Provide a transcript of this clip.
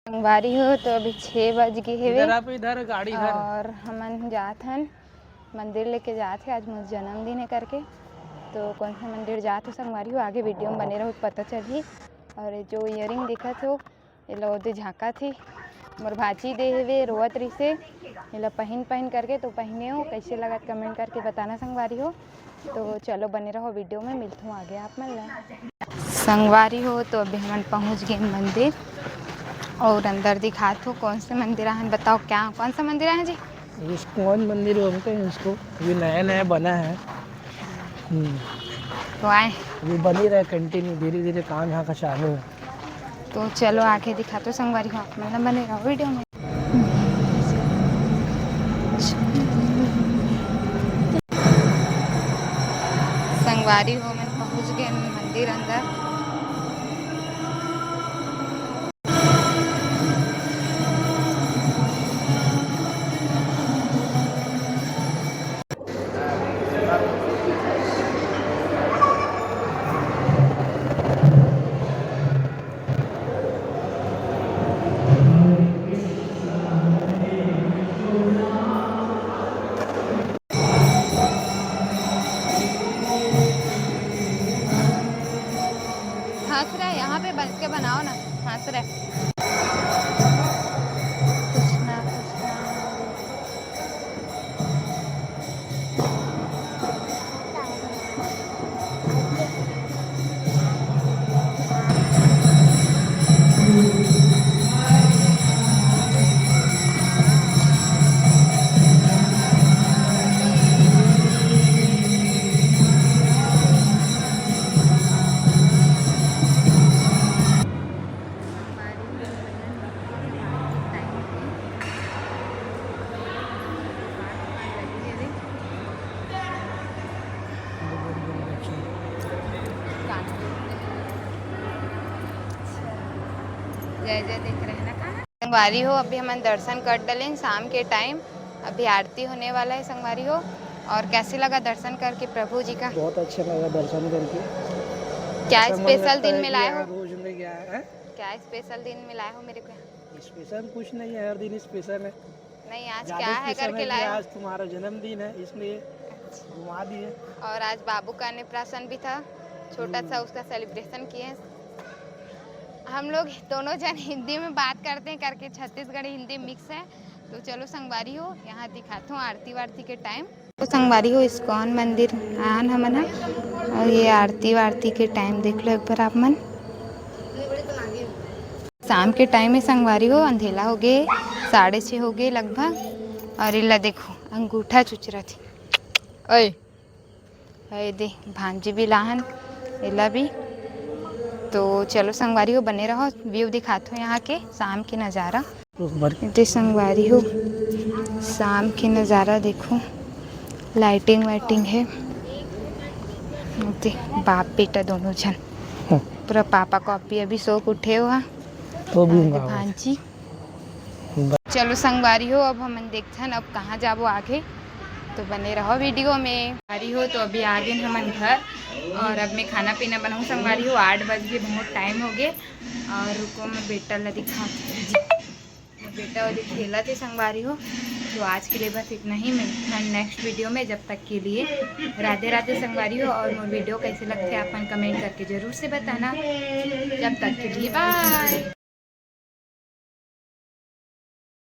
संगवारी हो तो अभी 6 बज गए हेवे इधर गाड़ी इधर और हमन जात हन मंदिर लेके जात है। आज मोर जन्मदिन है करके, तो कौन सा मंदिर जात हो संगवारी हो आगे वीडियो में बने रहो पता चलही। और जो इयरिंग दिखत हो एला ओदे झाँका थी मोर भाची दे हेवे रोवत रही से एला पहन करके, तो पहने हो कैसे लगत कमेंट करके बताना संगवारी हो। तो चलो बने रहो वीडियो में, मिलता हूँ आगे आप मन ला। संगवारी हो तो अभी हम पहुँच गए मंदिर और अंदर दिखात हो कौन से मंदिर हैं, बताओ क्या कौन सा मंदिर है जी? इस्कॉन मंदिर बोलते हैं इसको, अभी नया नया बना है। तो आए अभी बन ही रहा है, कंटिन्यू धीरे धीरे काम यहाँ का चालू है। तो चलो आगे दिखाते हो संगवारी हो, आप मतलब बने रहो वीडियो में। संगवारी हो मैं पहुँच गए मंदिर अंदर। हंस रहा है यहाँ पे बन के बनाओ ना, हंस रहा है कुछ ना कुछ ना। जय जय देख रहे हैं ना कहाँ संगवारी हो। अभी हम दर्शन कर डलें शाम के टाइम, अभी आरती होने वाला है संगवारी हो। और कैसे लगा दर्शन करके प्रभु जी का? बहुत अच्छा लगा दर्शन करके। क्या स्पेशल दिन में लाए हो? रोज में क्या है? क्या स्पेशल दिन में लाए हो मेरे को? स्पेशल कुछ नहीं है, हर दिन स्पेशल है। नहीं आज क्या है करके लाए हो? आज तुम्हारा जन्मदिन है इसलिए घुमा दिए। और आज बाबू का अन्नप्राशन भी था, छोटा सा उसका सेलिब्रेशन किए। हम लोग दोनों जन हिंदी में बात करते हैं करके छत्तीसगढ़ी हिंदी मिक्स है। तो चलो संगवारी हो यहाँ दिखाता हूँ आरती वारती के टाइम। तो संगवारी हो इस्कॉन मंदिर आन हमन और ये आरती वारती के टाइम देख लो एक बार आप मन। शाम के टाइम में संगवारी हो, अंधेला हो गए 6:30 हो गए लगभग। और इला देखो अंगूठा चुचरा थी अय दे भांजी भी लाहन इला भी। तो चलो संगवारी हो बने रहो, व्यू दिखाते हो यहाँ के शाम के नज़ारा। इतने संगवारी हो शाम के नज़ारा देखो, लाइटिंग वाइटिंग है। बाप बेटा दोनों जन पूरा पापा कॉपी अभी सोक उठे हुआ तो भांजी। चलो संगवारी हो अब हम देखते हैं अब कहाँ जाबो आगे, तो बने रहो वीडियो में। संगवारी हो तो अभी आ गए हम घर और अब मैं खाना पीना बनाऊँ संगवारी हो। 8 बज गए, बहुत टाइम हो गए। और रुको मैं बेटा ला दिखाती, बेटा वाली खेला थे संगवारी हो। तो आज के लिए बस इतना ही, मिलते हैं नेक्स्ट वीडियो में। जब तक के लिए राधे राधे संगवारी हो। और मोर वीडियो कैसे लगते हैं आप कमेंट करके ज़रूर से बताना। जब तक के लिए बाय।